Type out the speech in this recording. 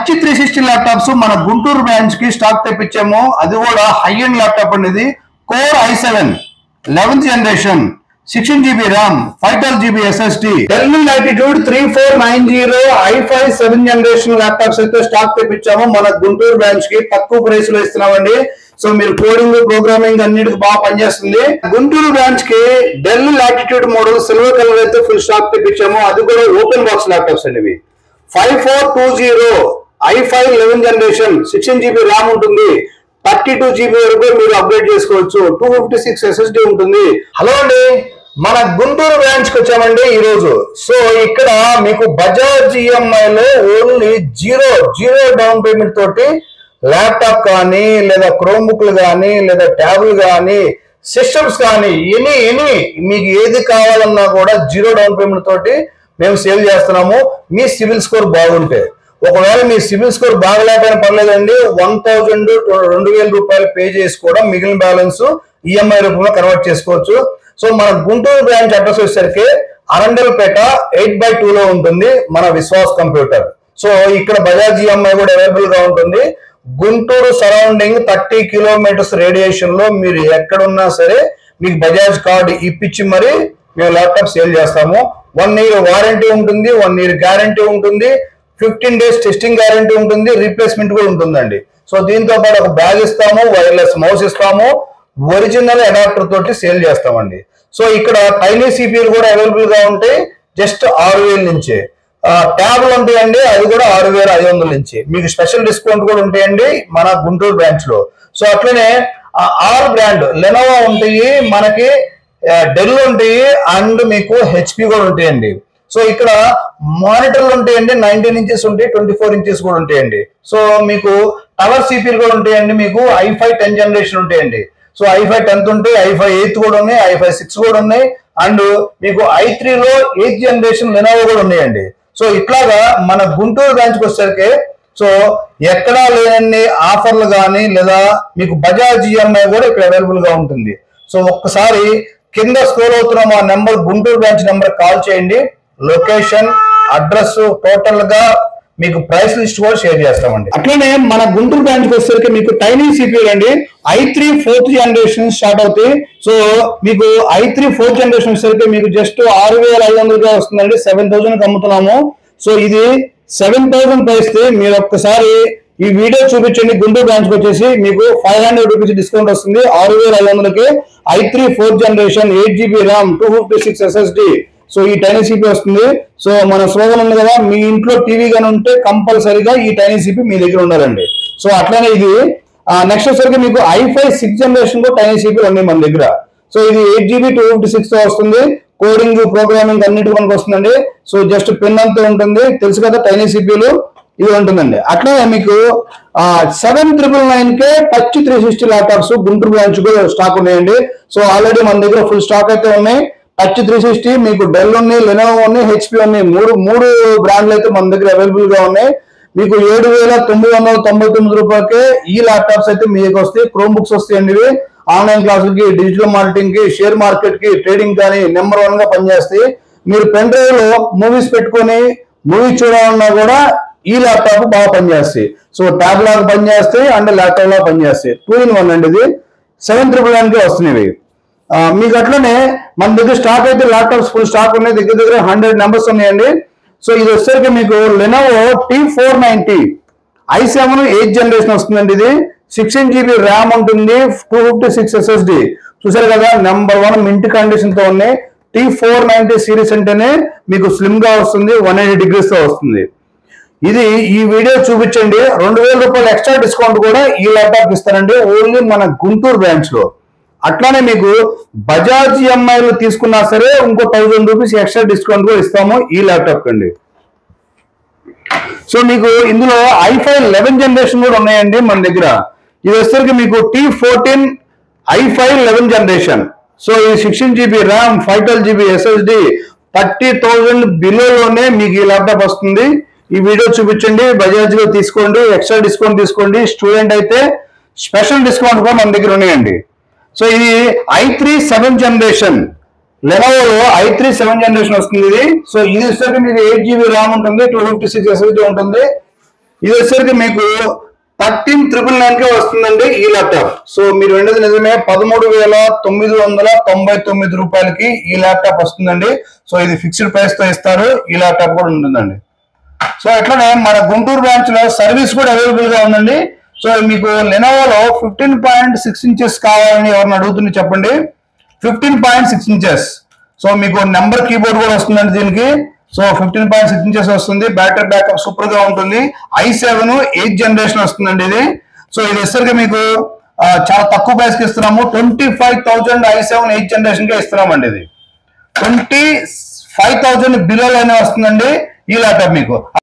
Touch 360 laptops మన Guntur branch కి stock తెప్పించాము. అది కూడా హై ఎండ్ ల్యాప్టాప్ అనేది core i7 11th generation 16 GB RAM 512 GB SSD del latitude 3490 i5 7th generation laptops అయితే stock తెప్పించాము. మన Guntur branch కి తక్కువ ప్రైస్ లో ఇస్తున్నామండి. సో మీరు కోడింగ్ ప్రోగ్రామింగ్ అన్నిటికి బాగా పనిచేస్తుంది. గుంటూరు బ్రాంచ్ కి del latitude model silver colour అయితే ఫుల్ స్టాక్ తెప్పించాము. అది కూడా ఓపెన్ బాక్స్ ల్యాప్టాప్స్ అండి. 5420 i5 11th generation 16 GB RAM ఉంటుంది. 32 GB వరకు మీరు అప్గ్రేడ్ చేసుకోవచ్చు. 256 SSD ఉంటుంది. హలో అండి, మన గుంటూరు బ్రాంచ్ కి వచ్చామండి ఈ రోజు. సో ఇక్కడ మీకు బజాజ్ ఈఎంఐ లో ఓన్లీ జీరో డౌన్ పేమెంట్ తోటి ల్యాప్టాప్ కానీ లేదా క్రోమ్ బుక్లు కానీ లేదా ట్యాబ్లు కానీ సిస్టమ్స్ కానీ ఎనీ మీకు ఏది కావాలన్నా కూడా జీరో డౌన్ పేమెంట్ తోటి మేము సేల్ చేస్తున్నాము. మీ సివిల్ స్కోర్ బాగుంటే, ఒకవేళ మీ సివిల్ స్కోర్ బాగలేకపోయినా పర్లేదండి, 1000-2000 రూపాయలు పే చేసి కూడా మిగిలిన బ్యాలెన్స్ ఈఎంఐ రూపంలో కన్వర్ట్ చేసుకోవచ్చు. సో మన గుంటూరు బ్రాంచ్ అడ్రస్ వచ్చేసరికి అరండల్పేట 8/2 లో ఉంటుంది మన విశ్వాస్ కంప్యూటర్. సో ఇక్కడ బజాజ్ ఈఎంఐ కూడా అవైలబుల్ గా ఉంటుంది. గుంటూరు సరౌండింగ్ 30 కిలోమీటర్స్ రేడియేషన్ లో మీరు ఎక్కడున్నా సరే మీకు బజాజ్ కార్డు ఇప్పించి మరి మేము ల్యాప్టాప్ సేల్ చేస్తాము. 1 year వారంటీ ఉంటుంది, 1 year గ్యారంటీ ఉంటుంది, 15 days టెస్టింగ్ గ్యారంటీ ఉంటుంది, రీప్లేస్మెంట్ కూడా ఉంటుందండి. సో దీంతో పాటు ఒక బ్యాగ్ ఇస్తాము, వైర్లెస్ మౌస్ ఇస్తాము, ఒరిజినల్ అడాప్టర్ తోటి సేల్ చేస్తామండి. సో ఇక్కడ టైనీ సిపియూలు కూడా అవైలబుల్ గా ఉంటాయి, జస్ట్ 6000 నుంచే. ట్యాబ్లు ఉంటాయండి, అది కూడా 6500 నుంచి. మీకు స్పెషల్ డిస్కౌంట్ కూడా ఉంటాయండి మన గుంటూరు బ్రాంచ్ లో. సో అట్లనే ఆల్ బ్రాండ్ లెనోవో ఉంటాయి, మనకి డెల్ ఉంటాయి, అండ్ మీకు హెచ్పి కూడా ఉంటాయండి. సో ఇక్కడ మానిటర్లు ఉంటాయండి, 19 inches ఉంటాయి, 24 inches కూడా ఉంటాయండి. సో మీకు టవర్ సిపిలు కూడా ఉంటాయండి. మీకు i5 10th జనరేషన్ ఉంటాయండి. సో i5 10th ఉంటాయి, i5 8th కూడా ఉన్నాయి, i5 6 కూడా ఉన్నాయి, అండ్ మీకు i3 లో 8th జనరేషన్ లెనోవో కూడా ఉన్నాయండి. సో ఇట్లాగా మన గుంటూరు బ్రాంచ్కి వచ్చేసరికి సో ఎక్కడా లేనన్ని ఆఫర్లు కానీ లేదా మీకు బజాజ్ ఈఎంఐ కూడా ఇక్కడ అవైలబుల్ గా ఉంటుంది. సో ఒక్కసారి కింద స్క్రోల్ అవుతున్న మా number Guntur branch number call చేయండి. లొకేషన్, అడ్రస్, టోటల్ గా మీకు ప్రైస్ లిస్ట్ కూడా షేర్ చేస్తామండి. అట్లనే మన గుంటూరు బ్రాంచ్ వచ్చేసరికి మీకు టైనీ సిపియూ అండి i3 4th జనరేషన్ స్టార్ట్ అవుతాయి. సో మీకు i3 4th జనరేషన్ వచ్చేసరికి మీకు జస్ట్ 6500 వస్తుందండి, 7000 అమ్ముతున్నాము. సో ఇది 7000 ప్రైస్. మీరు ఒక్కసారి ఈ వీడియో చూపించండి. గుంటూరు బ్రాంచ్ వచ్చేసి మీకు 500 రూపీస్ డిస్కౌంట్ వస్తుంది. 6500కి i3 4th generation 8 GB RAM 256 SSD. So ఈ టైనీ సిపి వస్తుంది. సో మన స్లోగన్ ఉంది కదా, మీ ఇంట్లో టీవీ కానీ ఉంటే కంపల్సరీగా ఈ టైనీ సిపి మీ దగ్గర ఉండాలండి. సో అట్లనే ఇది నెక్స్ట్ వచ్చేసరికి మీకు i5 6th జనరేషన్ కూడా టైనీ సిపి ఉన్నాయి మన దగ్గర. సో ఇది 8 GB 256 తో వస్తుంది. కోడింగ్ ప్రోగ్రామింగ్ అన్నిటి మనకు వస్తుందండి. సో జస్ట్ పెన్ అంతా ఉంటుంది, తెలుసు కదా టైనీ సిపిలు ఇది ఉంటుందండి. అట్లా మీకు 7999కే టచ్ 360 ల్యాప్టాప్స్ గుంటూరు బ్రాంచ్ కూడా స్టాక్ ఉన్నాయండి. సో ఆల్రెడీ మన దగ్గర ఫుల్ స్టాక్ అయితే ఉన్నాయి. టచ్ 360 మీకు డెల్ ఉన్నాయి, లెనోవో ఉన్నాయి, హెచ్పి ఉన్నాయి. మూడు బ్రాండ్లు అయితే మన దగ్గర అవైలబుల్ గా ఉన్నాయి. మీకు 7999 రూపాయలకే ఈ ల్యాప్టాప్స్ అయితే మీకు వస్తాయి. క్రోమ్ బుక్స్ వస్తాయండి. ఇవి ఆన్లైన్ క్లాసులకి, డిజిటల్ మార్కెటింగ్ కి, షేర్ మార్కెట్ కి, ట్రేడింగ్ కానీ నెంబర్ 1 గా పనిచేస్తాయి. మీరు పెన్ డ్రైవ్ లో మూవీస్ పెట్టుకొని మూవీ చూడాలన్నా కూడా ఈ ల్యాప్టాప్ బాగా పనిచేస్తాయి. సో ట్యాబ్ లాగా పనిచేస్తాయి అండ్ ల్యాప్టాప్ లాగా పనిచేస్తాయి. 2-in-1 అండి. ఇది 7999కే వస్తున్నాయి. మీకు అట్లనే మన దగ్గర స్టాక్ అయితే ల్యాప్టాప్స్ ఫుల్ స్టాక్ ఉన్నాయి. దగ్గర 100 నెంబర్స్ ఉన్నాయండి. సో ఇది వచ్చేసరికి మీకు Lenovo T490 i7 8th generation వస్తుందండి. ఇది 16 GB ర్యామ్ ఉంటుంది, 256 SSD. చూసారు కదా, నెంబర్ 1 మింట్ కండిషన్ తో ఉన్నాయి. T490 సిరీస్ అంటేనే మీకు స్లిమ్ గా వస్తుంది, 180 degrees తో వస్తుంది. ఇది ఈ వీడియో చూపించండి. 2000 రూపాయలు ఎక్స్ట్రా డిస్కౌంట్ కూడా ఈ ల్యాప్టాప్ ఇస్తారండి, ఓన్లీ మన గుంటూరు బ్రాంచ్ లో. అట్లానే మీకు బజాజ్ ఈఎంఐలు తీసుకున్నా సరే ఇంకో 1000 రూపీస్ ఎక్స్ట్రా డిస్కౌంట్ కూడా ఇస్తాము ఈ ల్యాప్టాప్ కండి. సో మీకు ఇందులో i5 11th జనరేషన్ కూడా ఉన్నాయండి మన దగ్గర. ఇది వచ్చేసరికి మీకు T14 i5 11th generation. So ఈ 16 GB ర్యామ్ 512 GB SSD 30,000 బిలోలోనే మీకు ఈ ల్యాప్టాప్ వస్తుంది. ఈ వీడియో చూపించండి, బజాజ్ లో తీసుకోండి, ఎక్స్ట్రా డిస్కౌంట్ తీసుకోండి. స్టూడెంట్ అయితే స్పెషల్ డిస్కౌంట్ కూడా మన దగ్గర ఉన్నాయండి. సో ఇది i3 7th generation Lenovo i3 7th generation వస్తుంది ఇది. సో ఇది వచ్చేసరికి మీకు 8 GB ర్యామ్ ఉంటుంది, 256 SSD ఉంటుంది. ఇది వచ్చేసరికి మీకు 13,999 కే వస్తుందండి ఈ ల్యాప్టాప్. సో మీరు విన్నది నిజమే, 13,999 రూపాయలకి ఈ ల్యాప్టాప్ వస్తుందండి. సో ఇది ఫిక్స్డ్ ప్రైస్ తో ఇస్తారు. ఈ ల్యాప్టాప్ కూడా ఉంటుందండి. సో అట్లనే మన గుంటూరు బ్రాంచ్ లో సర్వీస్ కూడా అవైలబుల్ గా ఉందండి. సో మీకు లెనోవోలో 15.6 ఇంచెస్ కావాలని ఎవరిని అడుగుతుంది చెప్పండి. 15.6 ఇంచెస్. సో మీకు నెంబర్ కీబోర్డ్ కూడా వస్తుందండి దీనికి. సో 15.6 ఇంచెస్ వస్తుంది. బ్యాటరీ బ్యాకప్ సూపర్ గా ఉంటుంది. i7 8th జనరేషన్ వస్తుందండి ఇది. సో ఇది వచ్చేసరికి మీకు చాలా తక్కువ ప్రైస్ కి ఇస్తున్నాము. 25,000 i7 8th జనరేషన్ కే ఇస్తున్నామండి. ఇది 25,000 బిలోలోనే వస్తుందండి ఈ ల్యాప్టాప్ మీకు.